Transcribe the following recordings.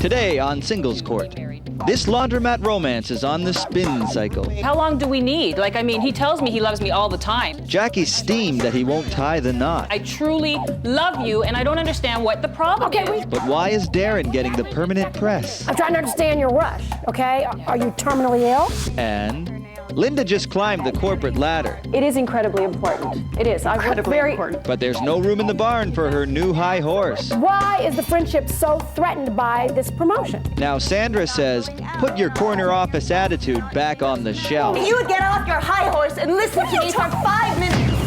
Today on Singles Court, this laundromat romance is on the spin cycle. How long do we need? He tells me he loves me all the time. Jackie's steamed that he won't tie the knot. I truly love you, and I don't understand what the problem is. But why is Darren getting the permanent press? I'm trying to understand your rush, okay? Are you terminally ill? And Linda just climbed the corporate ladder. It is incredibly important. It is. Incredibly important. But there's no room in the barn for her new high horse. Why is the friendship so threatened by this promotion? Now Sandra says, put your corner office attitude back on the shelf. You would get off your high horse and listen to me for 5 minutes.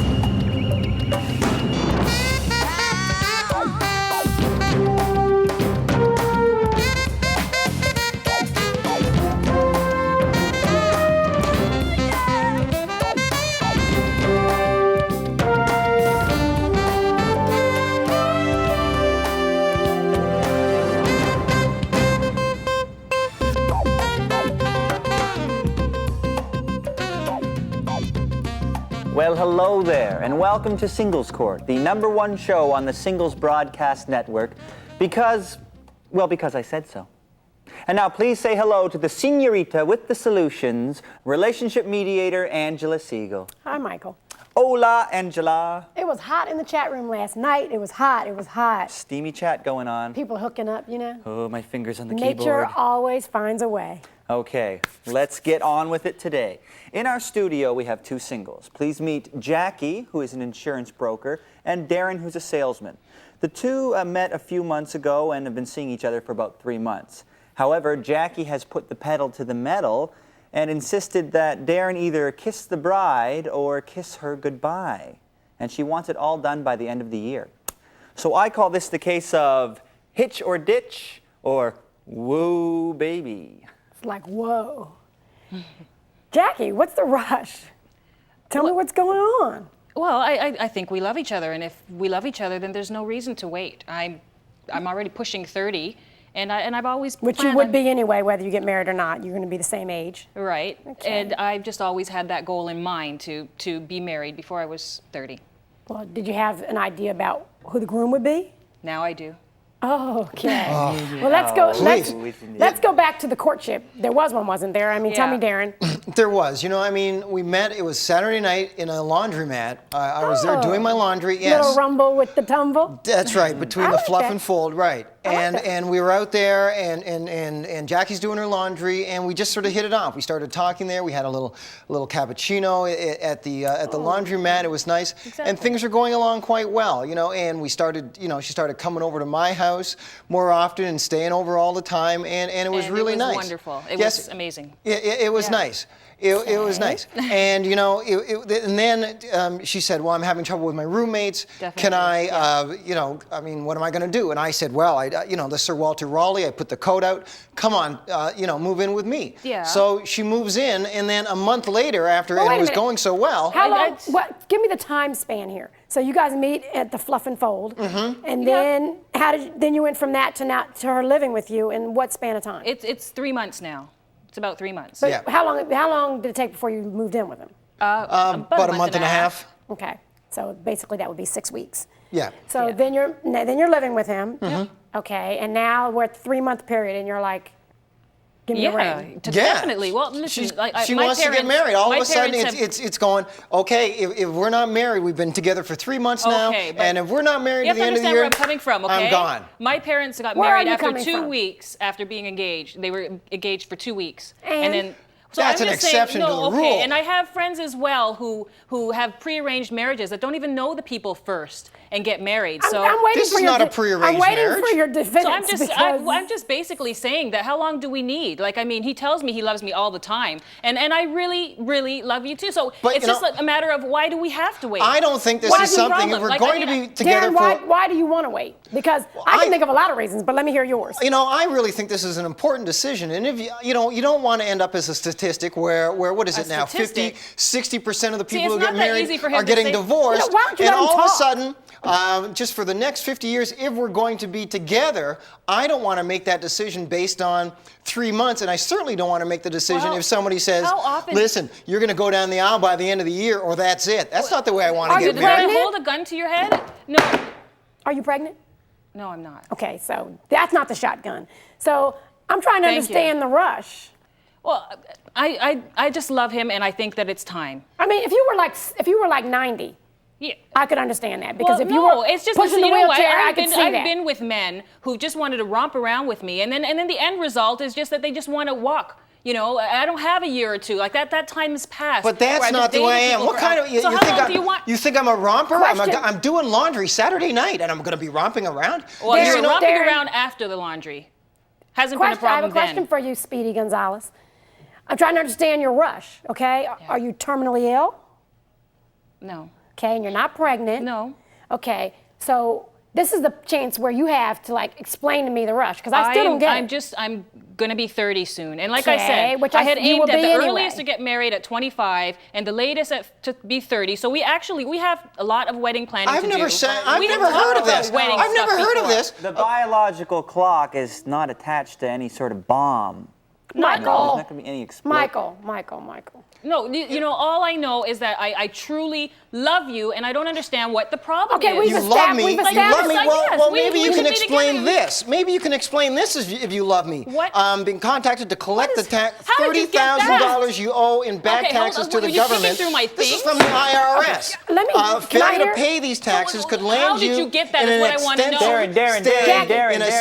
Well, hello there, and welcome to Singles Court, the #1 show on the Singles Broadcast Network, because I said so. And now please say hello to the señorita with the solutions, relationship mediator Angela Segal. Hi, Michael. Hola, Angela. It was hot in the chat room last night. It was hot. Steamy chat going on. People hooking up, you know. Oh, my fingers on the Nature keyboard. always finds a way. Okay, let's get on with it today. In our studio, we have 2 singles. Please meet Jackie, who is an insurance broker, and Darren, who's a salesman. The two met a few months ago and have been seeing each other for about 3 months. However, Jackie has put the pedal to the metal and insisted that Darren either kiss the bride or kiss her goodbye. And she wants it all done by the end of the year. So I call this the case of hitch or ditch, or woo baby. Like, whoa. Jackie, what's the rush? Tell me what's going on. Well, I think we love each other, and if we love each other, then there's no reason to wait. I'm already pushing 30, and I've always Which you would be anyway, whether you get married or not. You're going to be the same age. Right. Okay. And I've just always had that goal in mind to be married before I was 30. Well, did you have an idea about who the groom would be? Now I do. Oh, okay. Well, let's go back to the courtship. There was one, wasn't there? Tell me, Darren. There was. We met, it was Saturday night in a laundromat. I was there doing my laundry, yes. Little rumble with the tumble? That's right, between the fluff and fold, right. And we were out there, and Jackie's doing her laundry, and we just sort of hit it off. We started talking there. We had a little cappuccino at the laundromat. It was nice, exactly. And things are going along quite well, And we started, she started coming over to my house more often and staying over all the time, and it was really nice. Wonderful. It was amazing. It was nice. It was nice. And, and then she said, well, I'm having trouble with my roommates. Definitely. Can I, what am I going to do? And I said, well, the Sir Walter Raleigh, I put the coat out. Come on, move in with me. Yeah. So she moves in, and then a month later, after it was going so well. How long? Give me the time span here. So you guys meet at the fluff and fold, and then then you went from that to her living with you in what span of time? It's 3 months now. It's about 3 months. But how long did it take before you moved in with him? About a month and a half. Okay, so basically that would be 6 weeks. Yeah. So then you're living with him. Okay, and now we're at the 3-month period, and you're like, give me a ring. Definitely. Well, listen, she wants to get married. All of a sudden, it's going, okay, if we're not married, we've been together for 3 months now, and if we're not married at the end of the year, where I'm coming from, okay? I'm gone. My parents got Where married are you after coming 2 from? weeks after being engaged. They were engaged for 2 weeks. And then... So that's I'm an just saying, exception to the rule. And I have friends as well who have prearranged marriages that don't even know the people first and get married. So I'm waiting this for is your not a prearranged I'm waiting marriage. for your defense. So I'm just basically saying that how long do we need? He tells me he loves me all the time, and I really, really love you too. So it's just a matter of why do we have to wait? I don't think this is something, if we're going to be together Darren, why do you want to wait? Because I can think of a lot of reasons, but let me hear yours. I really think this is an important decision, and if you don't want to end up as a statistic where what is it now? 50-60% of the people who get married are getting divorced, and all of a sudden, just for the next 50 years, if we're going to be together, I don't want to make that decision based on 3 months, and I certainly don't want to make the decision if somebody says, listen, you're going to go down the aisle by the end of the year, or that's it. That's not the way I want to get married. Are you hold a gun to your head? No. Are you pregnant? No, I'm not. Okay, so that's not the shotgun. So I'm trying to understand the rush. Well, I just love him, and I think that it's time. I mean, if you were like 90, yeah, I could understand that, because if you no, were it's just pushing the wheelchair, I could see that. I've been with men who just wanted to romp around with me, and then the end result is just that they just want to walk. You know, I don't have a year or two. Like that time has passed. But that's not the way I am. What kind of so how long do you want? You think I'm a romper? I'm doing laundry Saturday night, and I'm going to be romping around? Well, you're romping around after the laundry. Hasn't been a problem then. I have a question for you, Speedy Gonzalez. I'm trying to understand your rush, okay? Yeah. Are you terminally ill? No. Okay, and you're not pregnant? No. Okay, so this is the chance where you have to, like, explain to me the rush, because I still don't get it. I'm going to be 30 soon. And like I said, which I had aimed at the anyway. earliest to get married at 25 and the latest to be 30. So we have a lot of wedding planning to do. I've never heard of this. I've never heard of this. The biological clock is not attached to any sort of bomb. Michael. There's not going to be any explosion. Michael. No, you know, all I know is that I truly love you, and I don't understand what the problem is. You love me. You love me. Well, maybe you can explain together. this. Maybe you can explain this if you love me. What? Being contacted to collect the $30,000 you owe in back taxes to the government. This is from the IRS. Failure to pay these taxes could land you in an extensive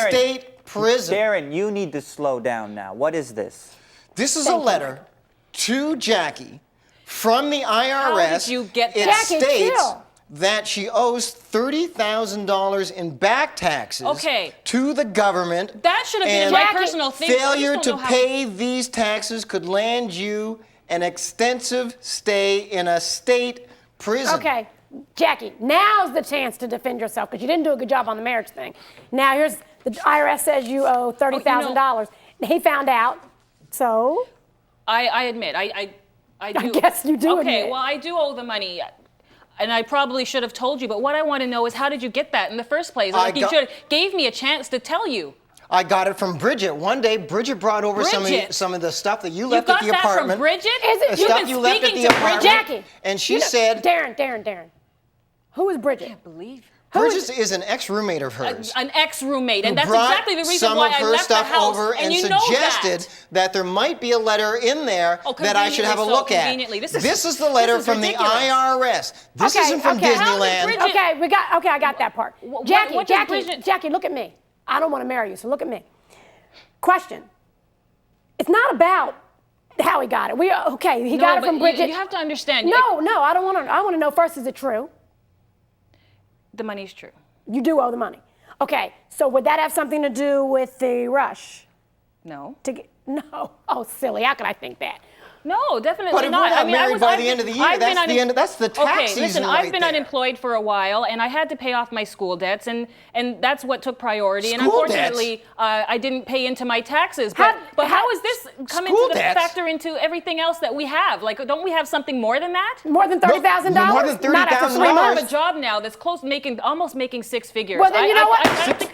state prison. Darren, you need to slow down now. What is this? This is a letter to Jackie from the IRS. How did you get that? It states that she owes $30,000 in back taxes to the government. That should have been my personal thing. Failure to pay these taxes could land you an extensive stay in a state prison. Okay, Jackie, now's the chance to defend yourself, because you didn't do a good job on the marriage thing. Now here's the IRS says you owe $30,000. He found out, so? I admit, I do. I guess you do admit. Okay, well, I do owe the money. And I probably should have told you, but what I want to know is, how did you get that in the first place? Like, you should have gave me a chance to tell you. I got it from Bridget. One day, Bridget brought over some of the stuff that you left at the apartment. That from Bridget? The stuff you left at the apartment. Jackie. And she said, Darren. Who is Bridget? I can't believe. Bridget is an ex-roommate of hers. An ex-roommate, and that's exactly the reason why I left the house. Some of her stuff over and suggested that there might be a letter in there that I should have a look at. This is the letter from the IRS. This isn't from Disneyland. Okay, I got that part. Jackie, look at me. I don't want to marry you, so look at me. Question. It's not about how he got it. He got it from Bridget. You have to understand. No, I don't want to. I want to know first, is it true? The money's true. You do owe the money. Okay, so would that have something to do with the rush? No. No. Oh, silly. How could I think that? No, definitely not. But if we're not married by the end of the year, that's the tax season. Listen, I've been unemployed for a while, and I had to pay off my school debts, and that's what took priority. And unfortunately, I didn't pay into my taxes. But how is this come into the factor into everything else that we have? Like, don't we have something more than that? More than $30,000? More than $30,000. I have a job now that's almost making six figures. Well, then you know what?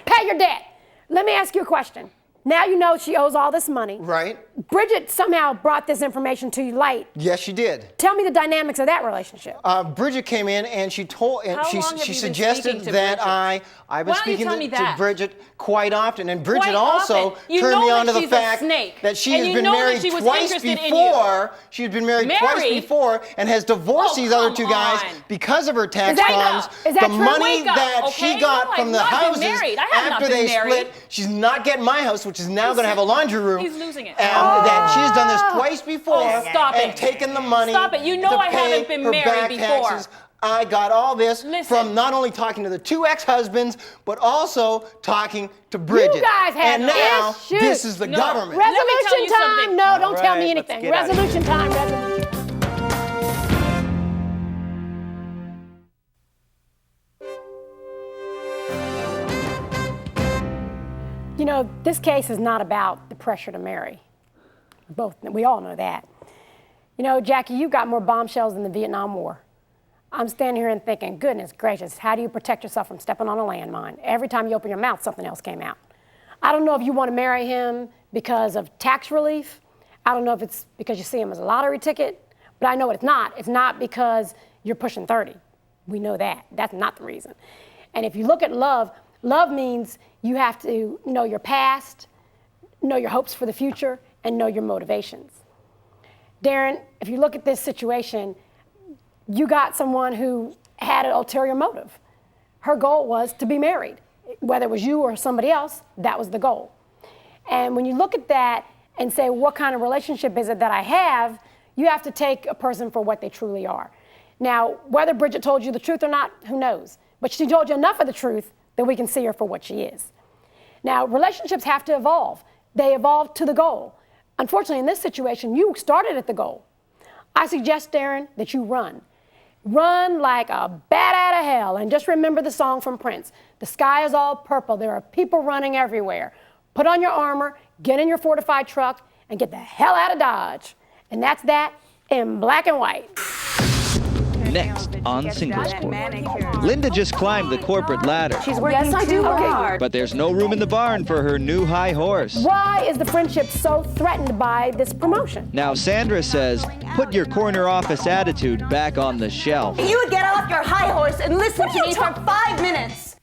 Pay your debt. Let me ask you a question. Now you know she owes all this money. Right. Bridget somehow brought this information to you light. Yes, she did. Tell me the dynamics of that relationship. Bridget came in and she suggested that I've been speaking to Bridget quite often, and Bridget also turned me on to the fact that she has been married twice before. She has been married twice before and has divorced these other two guys because of her tax funds. The money that she got from the houses after they split, she's not getting my house, which is now going to have a laundry room. He's losing it. That she's done this twice before and taken the money. Stop it. You know I haven't been married before. Taxes. I got all this from not only talking to the two ex-husbands, but also talking to Bridget. You guys have and now issues. this is the government. Resolution time. No, don't tell me anything. Resolution time. Resolution. You know, this case is not about the pressure to marry. We all know that. You know, Jackie, you've got more bombshells than the Vietnam War. I'm standing here and thinking, goodness gracious, how do you protect yourself from stepping on a landmine? Every time you open your mouth, something else came out. I don't know if you want to marry him because of tax relief. I don't know if it's because you see him as a lottery ticket, but I know what it's not. It's not because you're pushing 30. We know that. That's not the reason. And if you look at love, Love means you have to know your past, know your hopes for the future, and know your motivations. Darren, if you look at this situation, you got someone who had an ulterior motive. Her goal was to be married. Whether it was you or somebody else, that was the goal. And when you look at that and say, what kind of relationship is it that I have, you have to take a person for what they truly are. Now, whether Bridget told you the truth or not, who knows? But she told you enough of the truth that we can see her for what she is. Now, relationships have to evolve. They evolve to the goal. Unfortunately, in this situation, you started at the goal. I suggest, Darren, that you run. Run like a bat out of hell. And just remember the song from Prince. The sky is all purple. There are people running everywhere. Put on your armor, get in your fortified truck, and get the hell out of Dodge. And that's that in black and white. Next on Singles Court. Linda just climbed the corporate ladder. She's working yes, I do work hard. But there's no room in the barn for her new high horse. Why is the friendship so threatened by this promotion? Now Sandra says, put your corner office attitude back on the shelf. You would get off your high horse and listen to me for 5 minutes.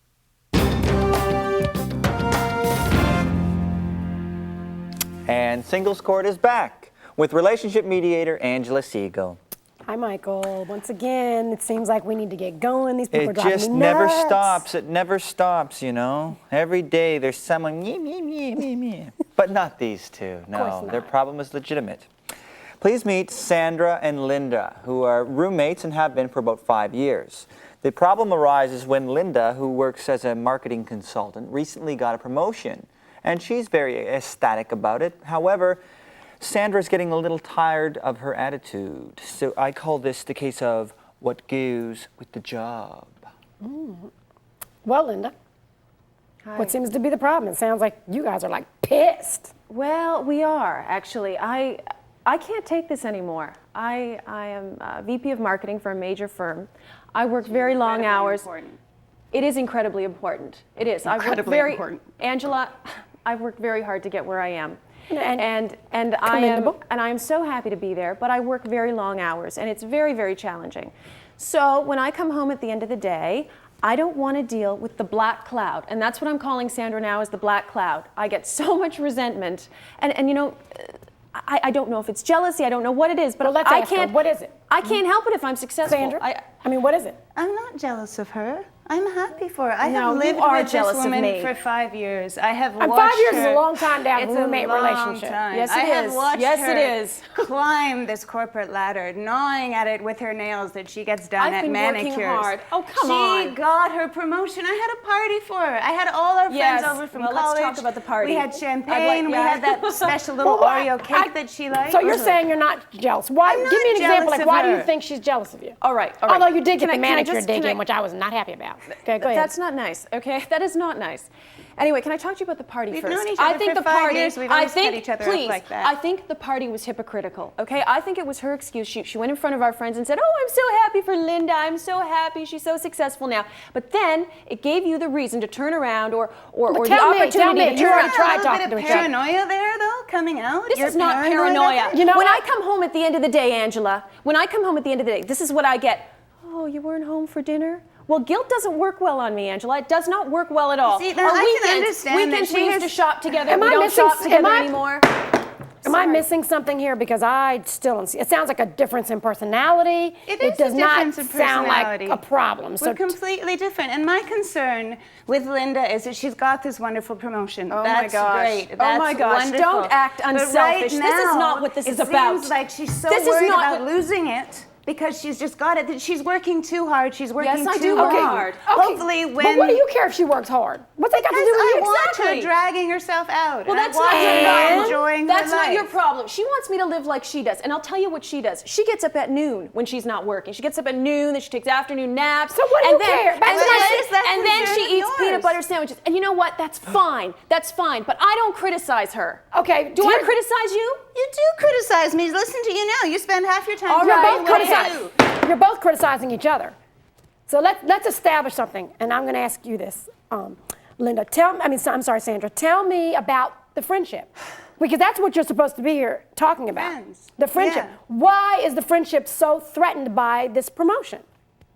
And Singles Court is back with relationship mediator Angela Segal. Hi, Michael. Once again, it seems like we need to get going. These people are driving me nuts. It just never stops. It never stops, you know. Every day there's someone, but not these two. No, their problem is legitimate. Please meet Sandra and Linda, who are roommates and have been for about 5 years. The problem arises when Linda, who works as a marketing consultant, recently got a promotion, and she's very ecstatic about it. However, Sandra's getting a little tired of her attitude. So I call this the case of what goes with the job. Well, Linda, what seems to be the problem? It sounds like you guys are like pissed. Well, we are, actually. I can't take this anymore. I am VP of marketing for a major firm. I work very long hours. Important. It is incredibly important. It is. Incredibly important. Angela, I've worked very hard to get where I am. And I am so happy to be there, but I work very long hours, and it's very, very challenging. So when I come home at the end of the day, I don't want to deal with the black cloud, and that's what I'm calling Sandra now, is the black cloud. I get so much resentment, and you know, I don't know if it's jealousy, I don't know what it is, but well, let's ask her. What is it? I can't help it if I'm successful. Sandra, I mean, what is it? I'm not jealous of her. I'm happy for her. I have No, lived you are with jealous this of woman me. for 5 years. I have And watched 5 years her. is a long time to have It's a roommate a long relationship. time. Yes, I it have is. watched Yes, her it is. climb this corporate ladder, gnawing at it with her nails that she gets done I've at been manicures. working hard. Oh, come on. She got her promotion. I had a party for her. I had all our friends over from well, college. let's talk about the party. We had champagne. We had that special little Oreo cake that she liked. So you're saying you're not jealous? Why? I'm Give me an not example. jealous Like, of why do her. you think she's jealous of you? All right. Although you did get the manicure just dig in, which I was not happy about. Okay, go ahead. That's not nice. Okay, that is not nice. Anyway, can I talk to you about the party We've first? known each other for 5 years. We've always cut each other up like that. I think the party was hypocritical. Okay, I think it was her excuse. She went in front of our friends and said, "Oh, I'm so happy for Linda. I'm so happy. She's so successful now." But then it gave you the reason to turn around or the opportunity to turn you already A tried little talking bit to of each other. paranoia there, though, coming out. This You're is not paranoid paranoia. about it? You know when what? I come home at the end of the day, Angela, when I come home at the end of the day, this is what I get. "Oh, you weren't home for dinner?" Well, guilt doesn't work well on me, Angela. It does not work well at all. See, now I can understand weekends that we she used to has- shop together. Am we I don't missing- shop together am I- anymore. Am I missing something here? Because I still don't see. It sounds like a difference in personality. It is does a not difference in sound like personality. a problem. We're completely different. And my concern with Linda is that she's got this wonderful promotion. Oh That's my gosh. great. Oh That's my gosh. wonderful. Don't act But unselfish. right This is now, not what this is about. It seems like she's so This is worried not about what- losing it because she's just got it. That she's working too hard. She's working Yes, I too do work long. hard. Hopefully, when But what do you care if she works hard? What's that got to do with I you? want Exactly. her dragging herself out. Well, and that's I want not your her problem. not enjoying That's her not your life. problem. She wants me to live like she does. And I'll tell you what she does. She gets up at noon when she's not working. She gets up at noon, then she takes afternoon naps. So what do and you then, care? And, But then, what is that and then concern she of eats yours? peanut butter sandwiches. And you know what? That's fine. That's fine. But I don't criticize her. Okay, Do I criticize you? You do criticize me. Listen to you now. You spend half your time All You're right, both well, criticizing. You're both criticizing each other. So let's establish something, and I'm going to ask you this, Linda. I'm sorry, Sandra. Tell me about the friendship, because that's what you're supposed to be here talking about. Friends. The friendship. Yeah. Why is the friendship so threatened by this promotion?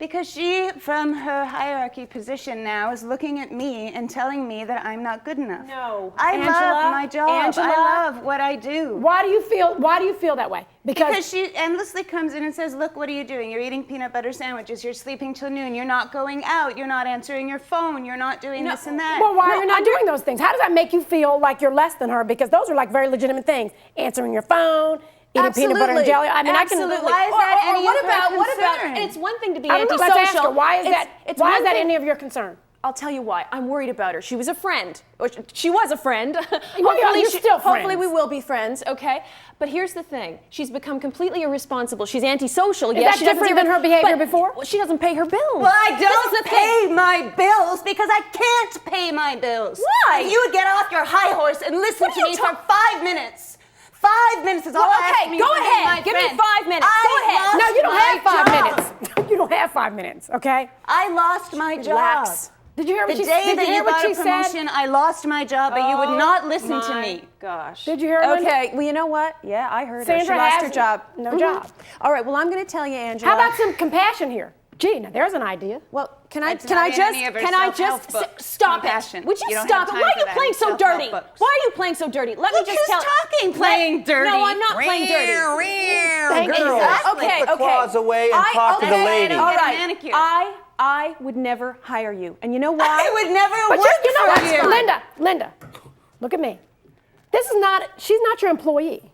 Because she, from her hierarchy position now, is looking at me and telling me that I'm not good enough. No, I Angela, love my job. Angela, I love what I do. Why do you feel that way? Because she endlessly comes in and says, look, what are you doing? You're eating peanut butter sandwiches. You're sleeping till noon. You're not going out. You're not answering your phone. You're not doing this and that. Well, why are you not doing those things? How does that make you feel like you're less than her? Because those are like very legitimate things. Answering your phone, eating peanut butter and jelly. I mean, Absolutely. I can. Why is that any of her what about? concern? And it's one thing to be I don't know, antisocial. let's ask her, why is that any of your concern? I'll tell you why. I'm worried about her. She was a friend. Or she was a friend. You're still friends. Hopefully we will be friends, okay? But here's the thing. She's become completely irresponsible. She's antisocial. Is that different than her behavior before? She doesn't pay her bills. Well, I don't pay my bills because I can't pay my bills. Why? If you would get off your high horse and listen to me for 5 minutes. 5 minutes is all I ask okay, me go to be ahead. my Give me friend. 5 minutes. Go ahead. No, you don't have 5 job. minutes. You don't have 5 minutes, okay? I lost my job. Relax. Did you hear what The she day said? that you got a promotion, I lost my job, but you would not listen to me. Gosh. Did you hear her? Okay, well, you know what? Yeah, I heard her. Sandra She lost has her job. no job. All right, well, I'm going to tell you, Angela. How about some compassion here? Gee, now there's an idea. Well, can I It's not in any of her self-help books. stop Compassion. it? Would you You don't stop have it? time Why are for you that playing in so self-help dirty? books. Why are you playing so dirty? Let me Look just who's tell. talking, playing dirty. No, I'm not playing dirty. Thank you. Girls, Okay, put the okay. claws away and talk to the lady. All right. Manicure. I would never hire you, and you know why? I would never But work you know for what, you. Linda, look at me. She's not your employee.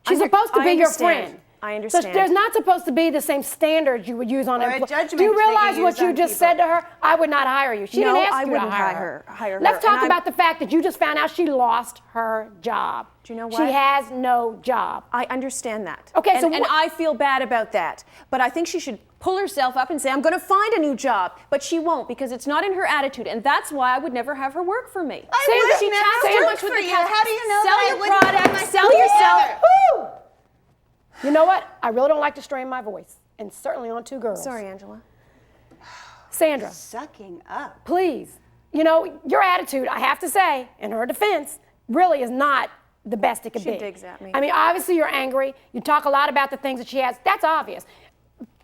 She's supposed to I be your understand. friend. I understand. So there's not supposed to be the same standards you would use on Or a employees. judgment Do you that you realize what use you on just people. said to her? I would not hire you. She No, didn't ask I you wouldn't to hire her. Let's talk And about the fact that you just found out she lost her job. Do you know She what? has no job. I understand that. Okay, and, so and what- I feel bad about that. But I think she should pull herself up and say, I'm going to find a new job. But she won't, because it's not in her attitude. And that's why I would never have her work for me. I She would chats never too work much with for the you. cats. How do you know Sell that I your wouldn't put product, my sell stuff yourself. together? Woo! You know what? I really don't like to strain my voice, and certainly on two girls. Sorry, Angela. Sandra, Sucking up. please. You know, your attitude, I have to say, in her defense, really is not the best it could be. She digs at me. I mean, obviously you're angry. You talk a lot about the things that she has. That's obvious.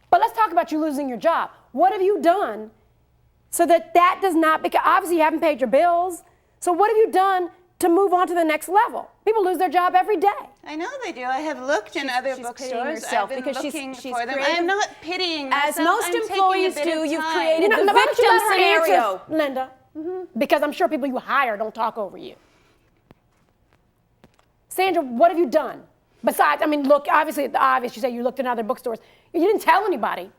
But let's talk about you losing your job. What have you done so that does not, because obviously you haven't paid your bills. So what have you done to move on to the next level? People lose their job every day. I know they do. I have looked in other She's bookstores. pitying herself I've been because looking she's for them. creative. I'm not pitying myself. As most I'm taking a employees bit do, of you've time. created the why don't you victim let her answer, scenario. Linda, because I'm sure people you hire don't talk over you. Sandra, what have you done? Besides, I mean, look, obviously, the obvious, you say you looked in other bookstores. You didn't tell anybody.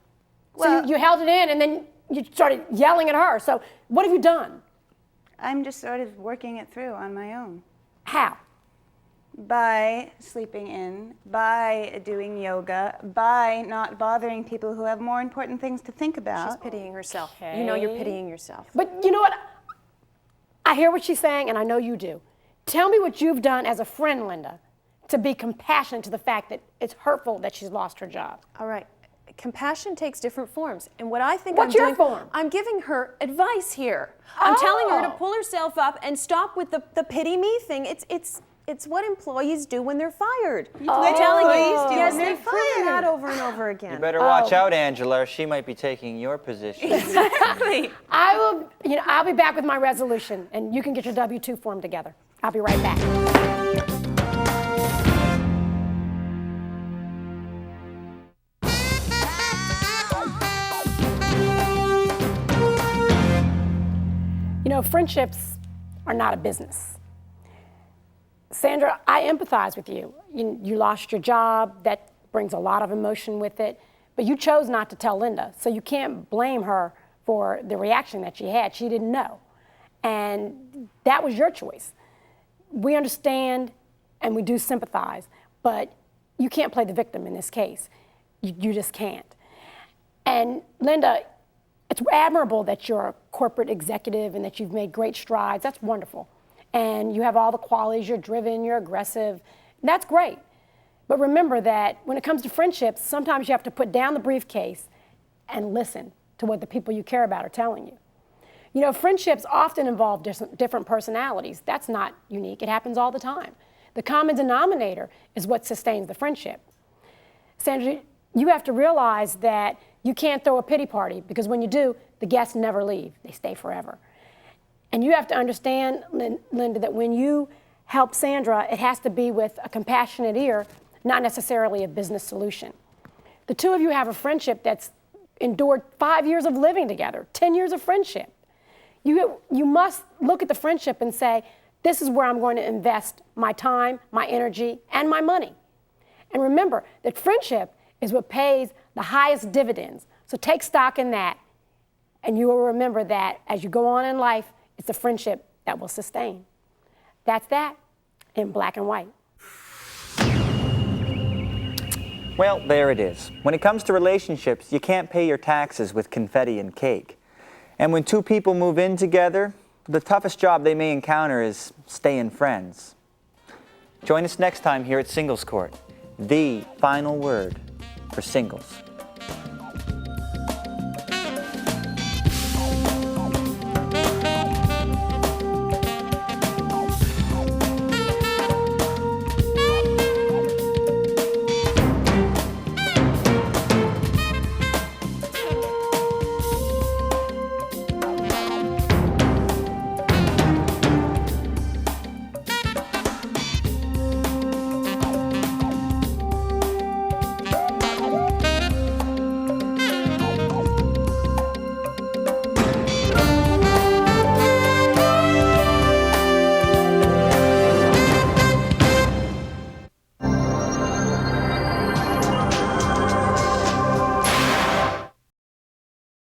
Well- So you held it in and then you started yelling at her. So what have you done? I'm just sort of working it through on my own. How? By sleeping in, by doing yoga, by not bothering people who have more important things to think about. She's pitying herself. You know you're pitying yourself. But you know what? I hear what she's saying, and I know you do. Tell me what you've done as a friend, Linda, to be compassionate to the fact that it's hurtful that she's lost her job. All right. Compassion takes different forms. And what I think What's I'm your doing, form? I'm giving her advice here. I'm telling her to Oh. pull herself up and stop with the pity me thing. It's what employees do when they're fired. What telling you, employees do yes, when they're they've proven fired. that over and over again. You better watch out, Angela, or she might be taking your position. Exactly. I'll be back with my resolution, and you can get your W-2 form together. I'll be right back. You know, friendships are not a business. Sandra, I empathize with you. You lost your job. That brings a lot of emotion with it. But you chose not to tell Linda, so you can't blame her for the reaction that she had. She didn't know. And that was your choice. We understand and we do sympathize, but you can't play the victim in this case. You just can't. And Linda, it's admirable that you're a corporate executive and that you've made great strides. That's wonderful. And you have all the qualities. You're driven, you're aggressive. That's great. But remember that when it comes to friendships, sometimes you have to put down the briefcase and listen to what the people you care about are telling you. You know, friendships often involve different personalities. That's not unique. It happens all the time. The common denominator is what sustains the friendship. Sandra, you have to realize that You can't throw a pity party because when you do, the guests never leave. They stay forever. And you have to understand, Linda, that when you help Sandra, it has to be with a compassionate ear, not necessarily a business solution. The two of you have a friendship that's endured 5 years of living together, 10 years of friendship. You must look at the friendship and say, this is where I'm going to invest my time, my energy, and my money. And remember that friendship is what pays the highest dividends. So take stock in that, and you will remember that as you go on in life, it's the friendship that will sustain. That's that in black and white. Well, there it is. When it comes to relationships, you can't pay your taxes with confetti and cake. And when two people move in together, the toughest job they may encounter is staying friends. Join us next time here at Singles Court, the final word for singles.